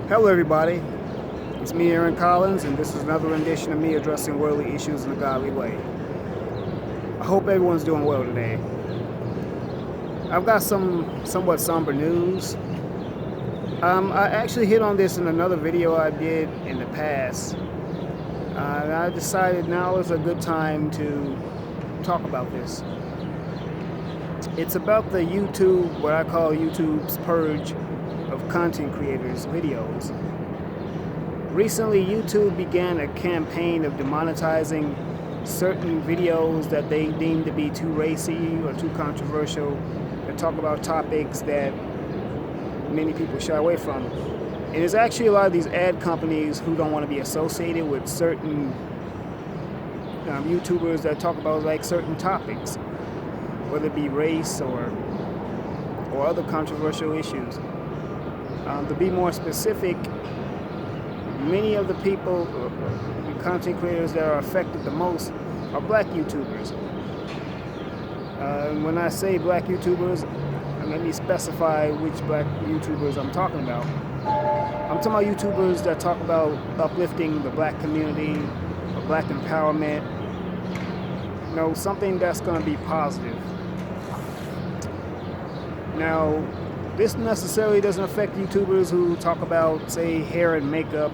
Hello everybody, it's me Aaron Collins, and this is another rendition of me addressing worldly issues in a godly way. I hope everyone's doing well today. I've got some somewhat somber news. I actually hit on this in another video I did in the past. I decided now is a good time to talk about this. It's about the YouTube, what I call YouTube's purge of content creators' videos. Recently, YouTube began a campaign of demonetizing certain videos that they deem to be too racy or too controversial, that talk about topics that many people shy away from. And there's actually a lot of these ad companies who don't want to be associated with certain YouTubers that talk about like certain topics, whether it be race or other controversial issues. To be more specific, many of the people, the content creators that are affected the most are black YouTubers. When I say black YouTubers, let me specify which black YouTubers I'm talking about. I'm talking about YouTubers that talk about uplifting the black community, or black empowerment, something that's going to be positive. Now, this necessarily doesn't affect YouTubers who talk about, say, hair and makeup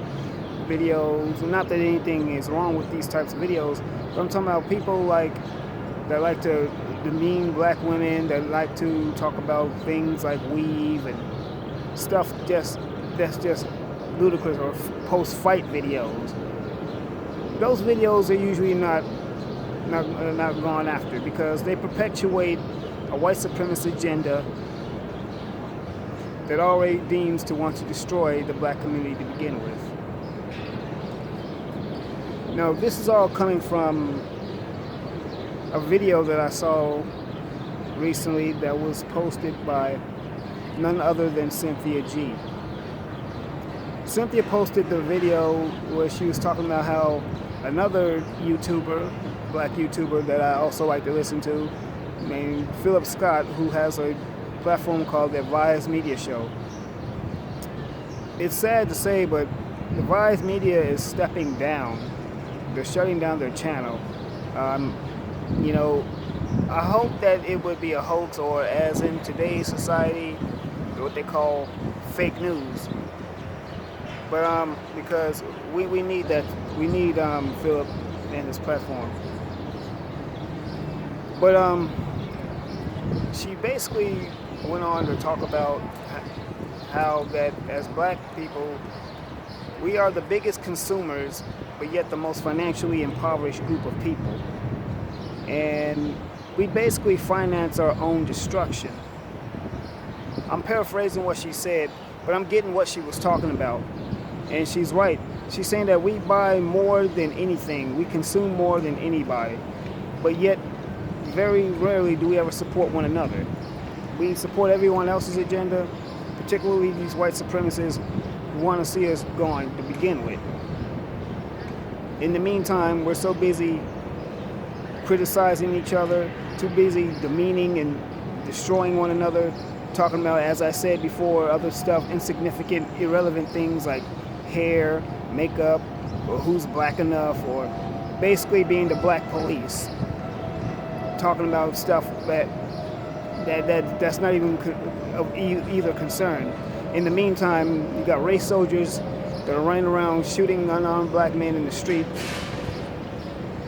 videos. Not that anything is wrong with these types of videos, but I'm talking about people that like to demean black women, that like to talk about things like weave and stuff that's just ludicrous, or post-fight videos. Those videos are usually not gone after because they perpetuate a white supremacist agenda that already deems to want to destroy the black community to begin with. Now, this is all coming from a video that I saw recently that was posted by none other than Cynthia G. Cynthia posted the video where she was talking about how another YouTuber, black YouTuber that I also like to listen to, named Philip Scott, who has a platform called the Vice Media Show. It's sad to say, but the Vice Media is stepping down. They're shutting down their channel. I hope that it would be a hoax, or as in today's society, what they call fake news. But because we need that, we need Philip and his platform. But she basically went on to talk about how that as black people, we are the biggest consumers, but yet the most financially impoverished group of people. And we basically finance our own destruction. I'm paraphrasing what she said, but I'm getting what she was talking about. And she's right. She's saying that we buy more than anything. We consume more than anybody. But yet, very rarely do we ever support one another. We support everyone else's agenda, particularly these white supremacists who want to see us gone to begin with. In the meantime, we're so busy criticizing each other, too busy demeaning and destroying one another, talking about, as I said before, other stuff, insignificant, irrelevant things like hair, makeup, or who's black enough, or basically being the black police, talking about stuff that's not even of either concern. In the meantime, you got race soldiers that are running around shooting unarmed black men in the street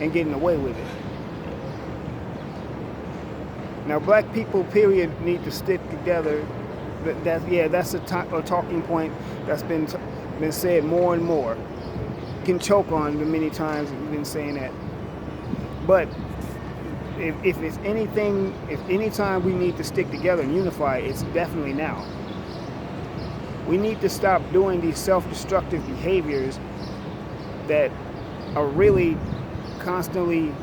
and getting away with it. Now, black people, period, need to stick together. That's a talking point that's been said more and more. You can choke on the many times we've been saying that. But if it's anything, if any time we need to stick together and unify, it's definitely now. We need to stop doing these self-destructive behaviors that are really constantly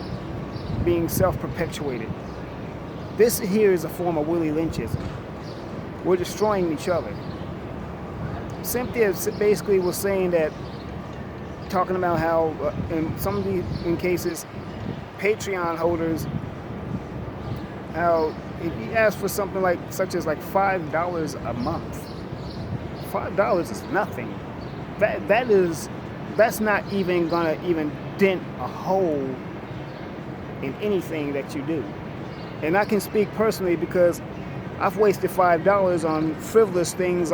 being self-perpetuated. This here is a form of Willie Lynchism. We're destroying each other. Cynthia basically was saying that, talking about how in some of these cases, Patreon holders, how if you ask for something like such as like $5 a month, $5 is nothing. that's not even gonna even dent a hole in anything that you do. And I can speak personally because I've wasted $5 on frivolous things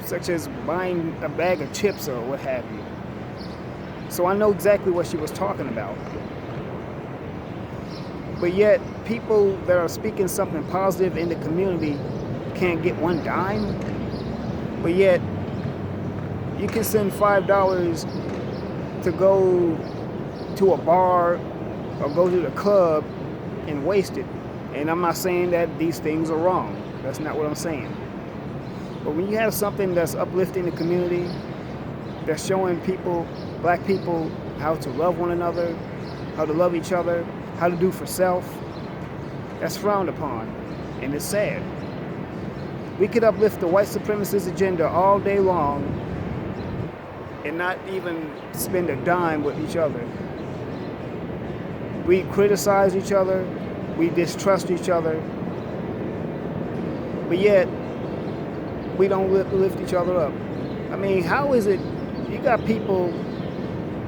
such as buying a bag of chips or what have you. So I know exactly what she was talking about. But yet, people that are speaking something positive in the community can't get one dime. But yet, you can send $5 to go to a bar or go to the club and waste it. And I'm not saying that these things are wrong. That's not what I'm saying. But when you have something that's uplifting the community, that's showing people, black people, how to love one another, how to love each other, how to do for self, that's frowned upon, and it's sad. We could uplift the white supremacist agenda all day long and not even spend a dime with each other. We criticize each other, we distrust each other, but yet we don't lift each other up. I mean, how is it you got people,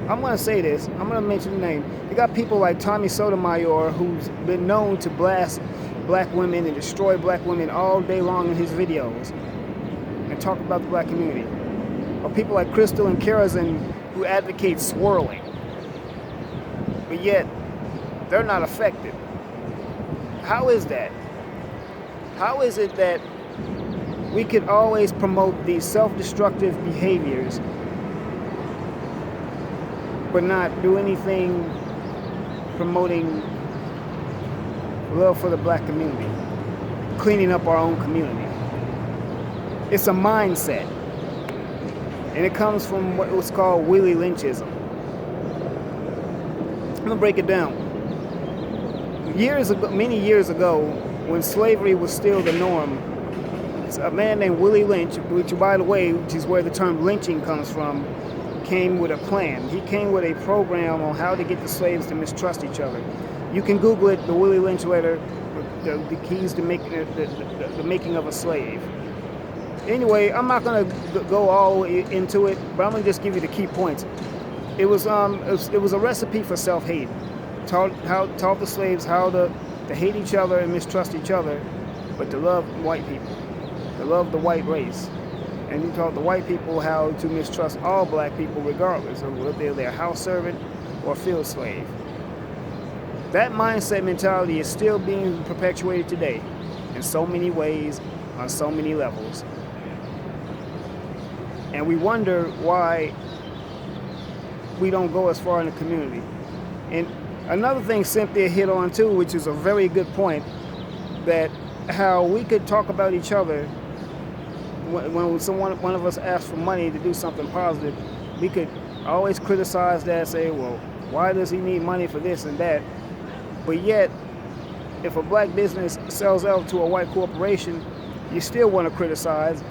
I'm going to say this, I'm going to mention the name. You got people like Tommy Sotomayor, who's been known to blast black women and destroy black women all day long in his videos and talk about the black community. Or people like Crystal and Karazin who advocate swirling. But yet, they're not affected. How is that? How is it that we could always promote these self-destructive behaviors but not do anything promoting love for the black community, cleaning up our own community? It's a mindset, and it comes from what was called Willie Lynchism. I'm gonna break it down. Years ago, many years ago, when slavery was still the norm, a man named Willie Lynch, which, by the way, which is where the term lynching comes from, came with a plan. He came with a program on how to get the slaves to mistrust each other. You can Google it, the Willie Lynch letter, the keys to the making of a slave. Anyway, I'm not going to go all into it, but I'm going to just give you the key points. It was a recipe for self-hate. Taught the slaves how to hate each other and mistrust each other, but to love white people, to love the white race. And he taught the white people how to mistrust all black people regardless of whether they're a house servant or field slave. That mindset mentality is still being perpetuated today in so many ways, on so many levels. And we wonder why we don't go as far in the community. And another thing Cynthia hit on too, which is a very good point, that how we could talk about each other when one of us asks for money to do something positive. We could always criticize that, say, well, why does he need money for this and that? But yet, if a black business sells out to a white corporation, you still want to criticize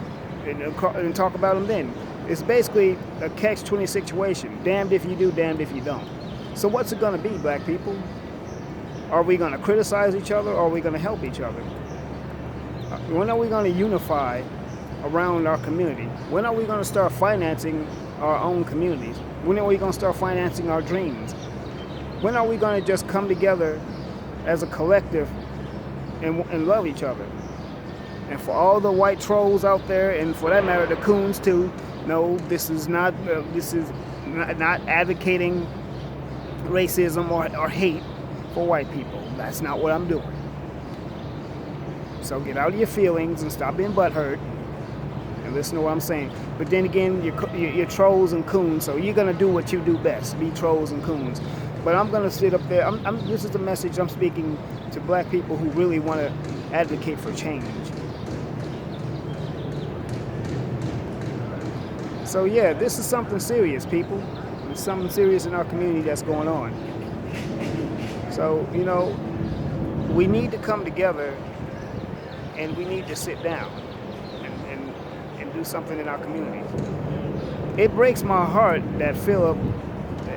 and talk about them then. It's basically a catch-20 situation. Damned if you do, damned if you don't. So what's it going to be, black people? Are we going to criticize each other, or are we going to help each other? When are we going to unify around our community? When are we going to start financing our own communities? When are we going to start financing our dreams? When are we going to just come together as a collective and love each other? And for all the white trolls out there, and for that matter, the coons too, no, this is not advocating racism or hate for white people. That's not what I'm doing. So get out of your feelings and stop being butthurt and listen to what I'm saying. But then again, you're trolls and coons, so you're gonna do what you do best: be trolls and coons. But I'm gonna sit up there. This is the message I'm speaking to black people who really want to advocate for change. So yeah, this is something serious, people. There's something serious in our community that's going on. So, we need to come together, and we need to sit down and do something in our community. It breaks my heart that Philip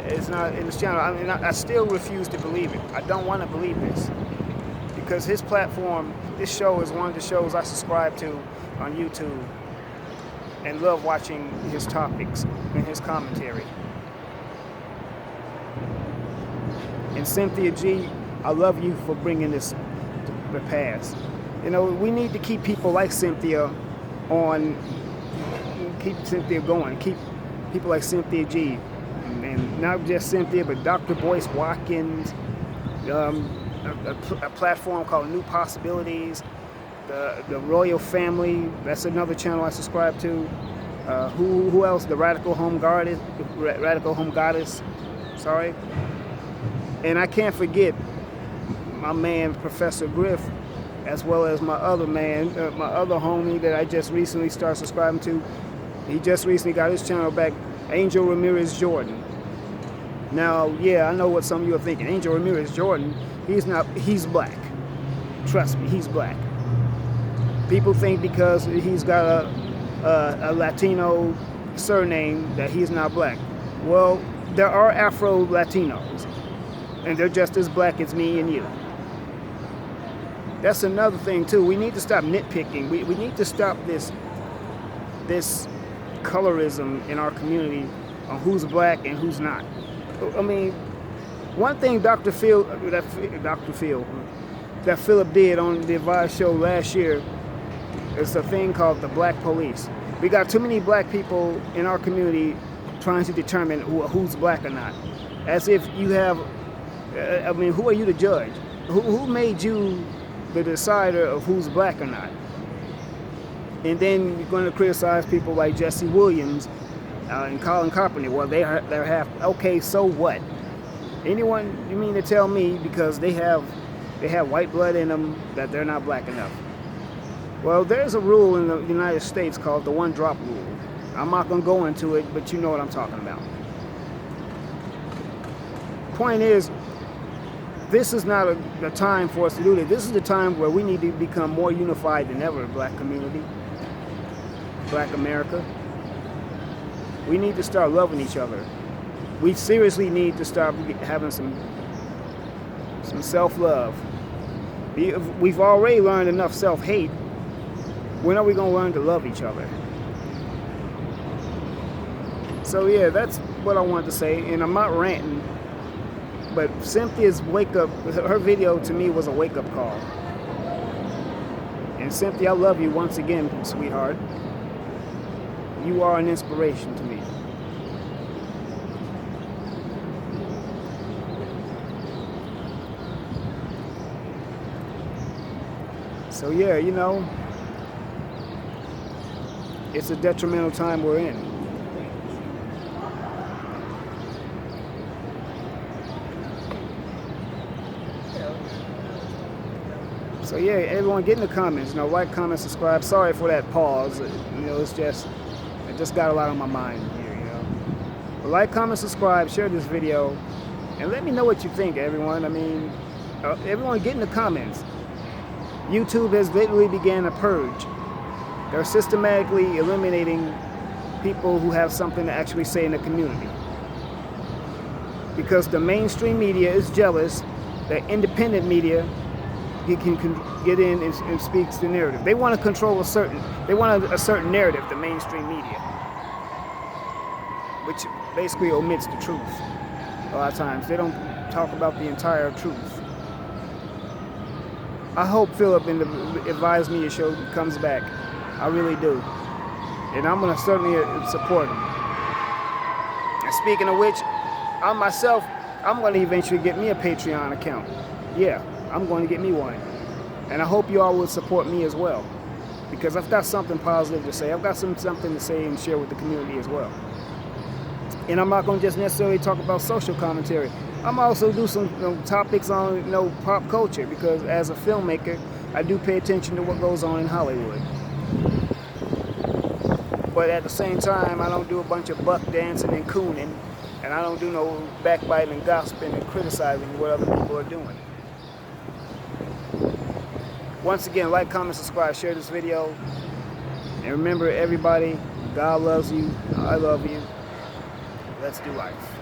is not in this channel. I mean, I still refuse to believe it. I don't want to believe this, because his platform, this show is one of the shows I subscribe to on YouTube. and love watching his topics and his commentary. And Cynthia G, I love you for bringing this to the past. You know, we need to keep people like Cynthia on, keep Cynthia going, keep people like Cynthia G, and not just Cynthia, but Dr. Boyce Watkins, a platform called New Possibilities, the Royal Family, that's another channel I subscribe to. Who else? The Radical Home Goddess, sorry. And I can't forget my man, Professor Griff, as well as my other man, my other homie that I just recently started subscribing to. He just recently got his channel back, Angel Ramirez Jordan. Now, yeah, I know what some of you are thinking. Angel Ramirez Jordan, he's black. Trust me, he's black. People think because he's got a Latino surname that he's not black. Well, there are Afro-Latinos, and they're just as black as me and you. That's another thing too. We need to stop nitpicking. We need to stop this colorism in our community on who's black and who's not. I mean, one thing that Philip did on the Advice show last year is a thing called the Black Police. We got too many black people in our community trying to determine who's black or not. As if you have, I mean, who are you to judge? Who made you the decider of who's black or not? And then you're going to criticize people like Jesse Williams and Colin Kaepernick. Well, they're half. Okay, so what? Anyone, you mean to tell me because they have white blood in them that they're not black enough? Well, there's a rule in the United States called the one-drop rule. I'm not going to go into it, but you know what I'm talking about. Point is, this is not the time for us to do this. This is the time where we need to become more unified than ever, black community, black America. We need to start loving each other. We seriously need to start having some self-love. We've already learned enough self-hate. When are we going to learn to love each other? So yeah, that's what I wanted to say, and I'm not ranting, but Cynthia's her video to me was a wake-up call. And Cynthia, I love you once again, sweetheart. You are an inspiration to me. So yeah, you know, it's a detrimental time we're in. So yeah, everyone get in the comments, you know, like, comment, subscribe. Sorry for that pause. You know, I just got a lot on my mind here, you know. But like, comment, subscribe, share this video, and let me know what you think, everyone. I mean, everyone get in the comments. YouTube has literally began a purge. They're systematically eliminating people who have something to actually say in the community. Because the mainstream media is jealous that independent media can get in and speaks the narrative. They want to control a certain narrative, the mainstream media, which basically omits the truth. A lot of times they don't talk about the entire truth. I hope Philip in the Advise Me show comes back. I really do. And I'm going to certainly support him. And speaking of which, I'm going to eventually get me a Patreon account. Yeah, I'm going to get me one. And I hope you all will support me as well. Because I've got something positive to say. I've got something to say and share with the community as well. And I'm not going to just necessarily talk about social commentary. I'm also do some topics on pop culture, because as a filmmaker, I do pay attention to what goes on in Hollywood. But at the same time, I don't do a bunch of buck dancing and cooning, and I don't do no backbiting and gossiping and criticizing what other people are doing. Once again, like, comment, subscribe, share this video, and remember, everybody, God loves you, I love you. Let's do life.